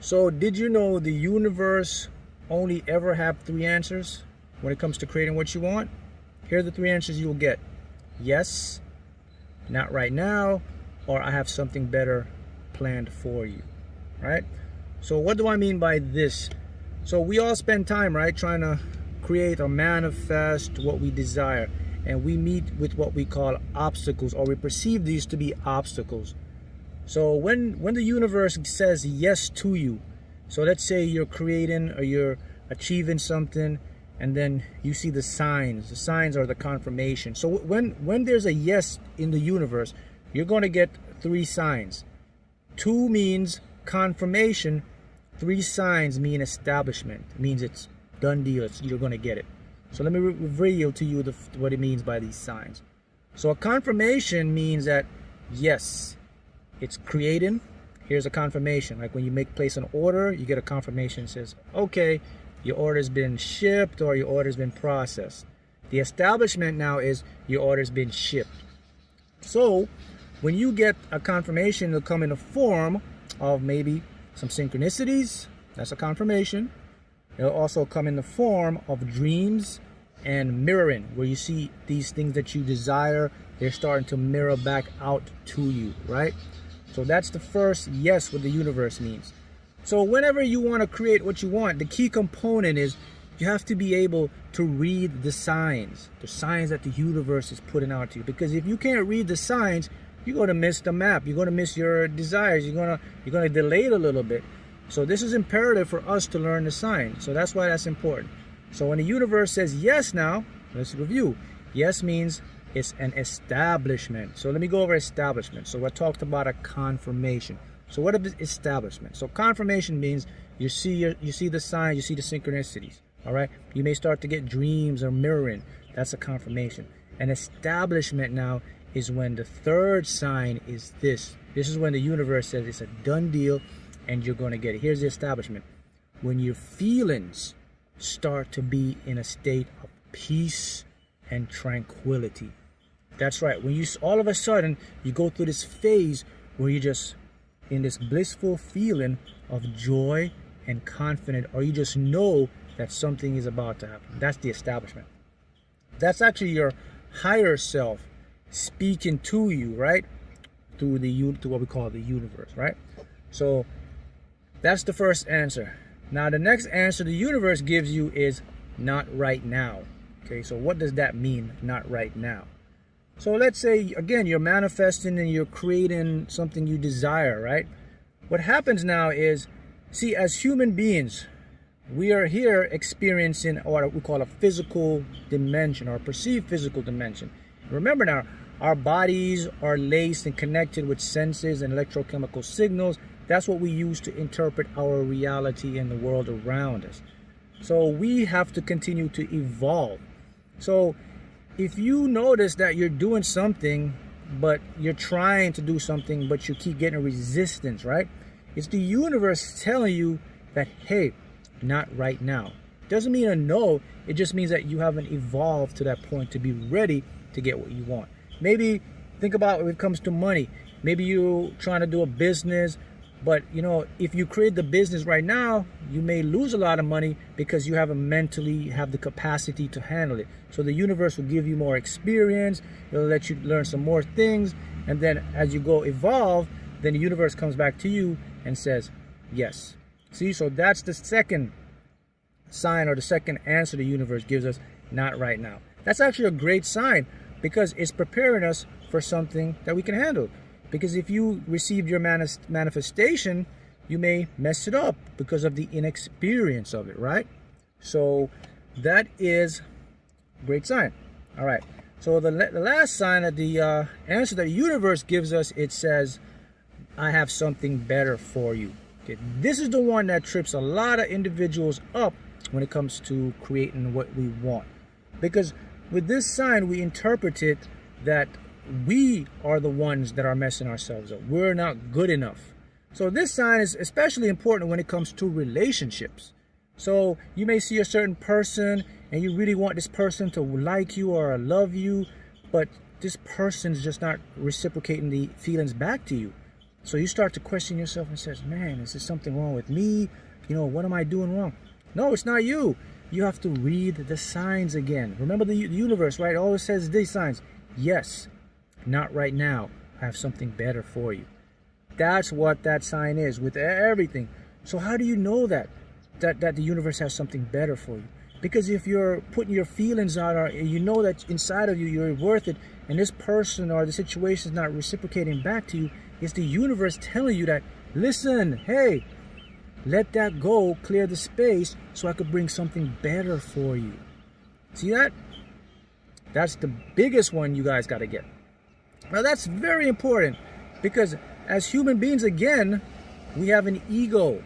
So did you know the universe only ever have three answers when it comes to creating what you want? Here are the three answers you will get. Yes, not right now, or I have something better planned for you, right? So what do I mean by this? So we all spend time, right, trying to create or manifest what we desire. And we meet with what we call obstacles, or we perceive these to be obstacles. So when the universe says yes to you, so let's say you're creating or you're achieving something, and then you see the signs. The signs are the confirmation. So when there's a yes in the universe, you're going to get three signs. 2 means confirmation. 3 signs mean establishment. It means it's done deal. You're going to get it. So let me reveal to you what it means by these signs. So a confirmation means that yes, it's creating. Here's a confirmation. Like when you place an order, you get a confirmation that says, okay, your order's been shipped or your order's been processed. The establishment now is your order's been shipped. So when you get a confirmation, it'll come in the form of maybe some synchronicities. That's a confirmation. It'll also come in the form of dreams and mirroring, where you see these things that you desire, they're starting to mirror back out to you, right? So that's the first yes, what the universe means. So whenever you want to create what you want, the key component is you have to be able to read the signs that the universe is putting out to you. Because if you can't read the signs, you're going to miss the map. You're going to miss your desires. You're going to delay it a little bit. So this is imperative for us to learn the signs. So that's why that's important. So when the universe says yes now, let's review. Yes means it's an establishment. So let me go over establishment. So I talked about a confirmation. So what is establishment? So confirmation means you see the signs, you see the synchronicities. All right. You may start to get dreams or mirroring. That's a confirmation. An establishment now is when the third sign is this. This is when the universe says it's a done deal and you're going to get it. Here's the establishment. When your feelings start to be in a state of peace and tranquility. That's right. When you all of a sudden you go through this phase where you're just in this blissful feeling of joy and confident, or you just know that something is about to happen. That's the establishment. That's actually your higher self speaking to you, right? Through what we call the universe, right? So that's the first answer. Now the next answer the universe gives you is not right now. Okay, so what does that mean, not right now? So let's say, again, you're manifesting and you're creating something you desire, right? What happens now is, see, as human beings, we are here experiencing what we call a physical dimension, or a perceived physical dimension. Remember now, our bodies are laced and connected with senses and electrochemical signals. That's what we use to interpret our reality and the world around us. So we have to continue to evolve. So if you notice that you're doing something, but you're trying to do something, but you keep getting resistance, right? It's the universe telling you that, hey, not right now. Doesn't mean a no. It just means that you haven't evolved to that point to be ready to get what you want. Maybe think about when it comes to money. Maybe you're trying to do a business, but if you create the business right now, you may lose a lot of money because you haven't mentally have the capacity to handle it. So the universe will give you more experience. It'll let you learn some more things. And then as you go evolve, then the universe comes back to you and says, yes. See, so that's the second sign, or the second answer the universe gives us, not right now. That's actually a great sign because it's preparing us for something that we can handle. Because if you received your manifestation, you may mess it up because of the inexperience of it, right? So that is a great sign. All right. So the last sign of the answer that the universe gives us, it says, I have something better for you. Okay. This is the one that trips a lot of individuals up when it comes to creating what we want. Because with this sign, we interpret it that we are the ones that are messing ourselves up. We're not good enough. So this sign is especially important when it comes to relationships. So you may see a certain person and you really want this person to like you or love you, but this person's just not reciprocating the feelings back to you. So you start to question yourself and says, man, is there something wrong with me? You know, what am I doing wrong? No, it's not you. You have to read the signs again. Remember the universe, right? It always says these signs. Yes, not right now. I have something better for you. That's what that sign is with everything. So how do you know that the universe has something better for you? Because if you're putting your feelings out, or you know that inside of you you're worth it, and this person or the situation is not reciprocating back to you, it's the universe telling you that, listen, hey, let that go, clear the space so I could bring something better for you. See that? That's the biggest one you guys got to get. Now that's very important, because as human beings, again, we have an ego.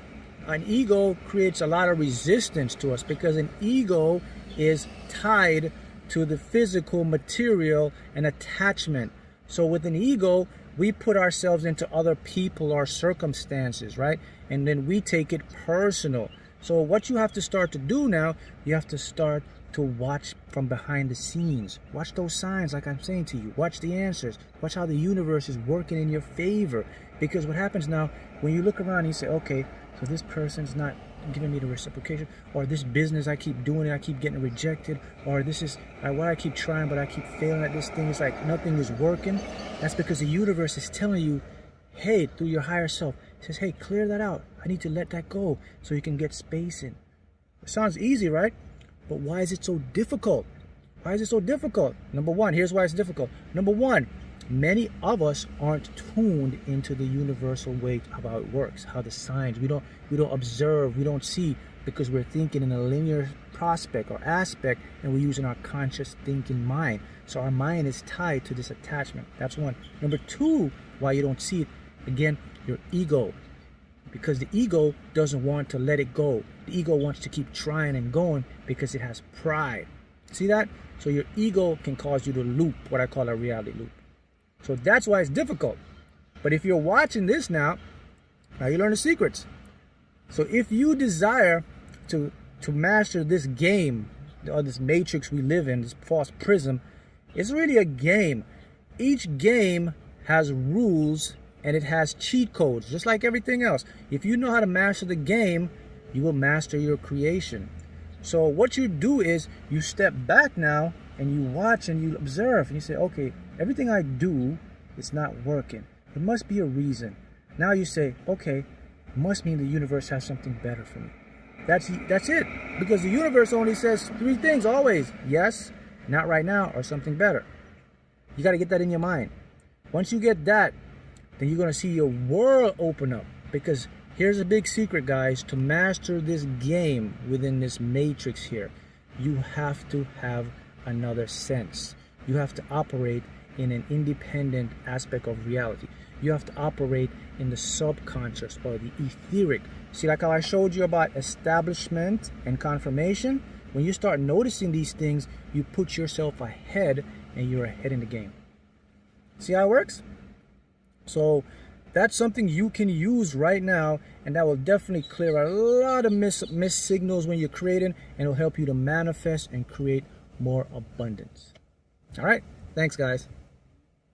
An ego creates a lot of resistance to us, because an ego is tied to the physical material and attachment. So with an ego, we put ourselves into other people or circumstances, right? And then we take it personal. So what you have to start to do now, you have to start to watch from behind the scenes. Watch those signs, like I'm saying to you. Watch the answers. Watch how the universe is working in your favor. Because what happens now, when you look around and you say, okay, so this person's not giving me the reciprocation, or this business, I keep doing it, I keep getting rejected, or this is why I keep trying but I keep failing at this thing, it's like nothing is working. That's because the universe is telling you, hey, through your higher self, it says, hey, clear that out. I need to let that go so you can get space in. It sounds easy, right? But why is it so difficult? Why is it so difficult? Number one, here's why it's difficult. Number one, many of us aren't tuned into the universal way of how it works, how the signs, we don't observe, we don't see, because we're thinking in a linear prospect or aspect, and we're using our conscious thinking mind. So our mind is tied to this attachment. That's one. Number two, why you don't see it, again, your ego. Because the ego doesn't want to let it go. The ego wants to keep trying and going because it has pride. See that? So your ego can cause you to loop, what I call a reality loop. So that's why it's difficult. But if you're watching this now you learn the secrets. So if you desire to master this game, or this matrix we live in, this false prism, it's really a game. Each game has rules and it has cheat codes, just like everything else. If you know how to master the game, you will master your creation. So what you do is you step back now and you watch and you observe and you say, okay, everything I do is not working. There must be a reason. Now you say, okay, it must mean the universe has something better for me. That's it. Because the universe only says three things always. Yes, not right now, or something better. You got to get that in your mind. Once you get that, then you're going to see your world open up. Because here's a big secret, guys. To master this game within this matrix here, you have to have another sense. You have to operate in an independent aspect of reality. You have to operate in the subconscious or the etheric. See, like how I showed you about establishment and confirmation? When you start noticing these things, you put yourself ahead and you're ahead in the game. See how it works? So that's something you can use right now, and that will definitely clear a lot of missed signals when you're creating, and it'll help you to manifest and create more abundance. All right. Thanks, guys.